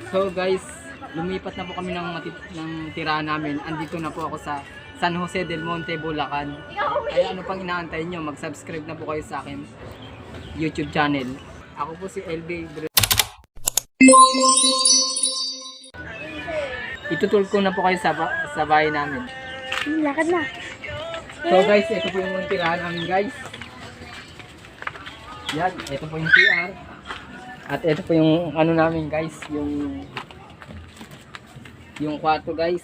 So guys, lumipat na po kami ng tirahan namin. Andito na po ako sa San Jose del Monte, Bulacan. Kaya ano pang inaantay nyo, mag-subscribe na po kayo sa akin YouTube channel. Ako po si LB. Itutur ko na po kayo sa bahay namin. Lakad na. So guys, ito po yung tirahan namin guys. Yan, ito po yung CR. At ito po yung ano namin guys, yung kwarto guys.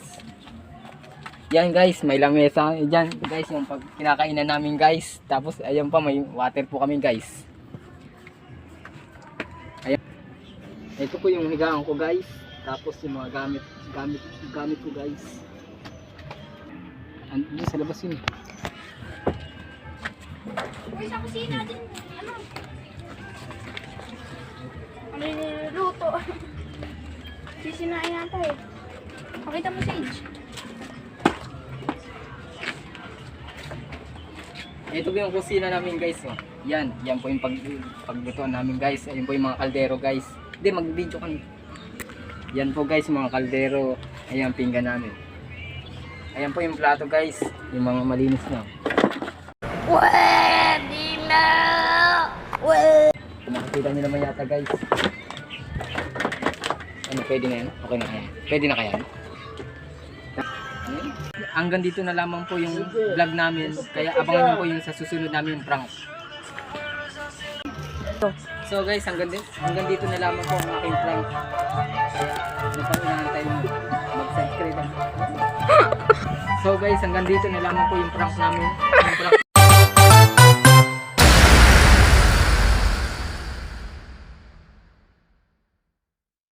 Yan guys, may lamesa. Yan guys, yung pag kinakainan namin guys. Tapos ayan pa, may water po kami guys. Ayan. Ito po yung higaan ko guys. Tapos yung mga gamit ko guys. Ano sa labas yun? Uy, sa kusina din. Ano? Ano yung niluluto? Sisinain natin eh. Pakita mo, Sage. Ito po yung kusina namin guys. Oh. Yan po yung paglutuan namin guys. Ayan po yung mga kaldero guys. Hindi, mag-video kami. Yan po guys, mga kaldero. Ayan pinggan namin. Ayan po yung plato guys. Yung mga malinis na. Pwede na! Nakikita nyo naman yata guys. Ano, pwede na yan? Okay na kaya? Pwede na kaya? Hanggang dito na lamang po yung vlog namin. Kaya abangan nyo po yung sa susunod namin prank. So guys, hanggang dito na lamang po ang aking prank. Kaya ano pang inaantay mo? Mag-subscribe. So guys, hanggang dito na lamang po yung prank namin. Yung prank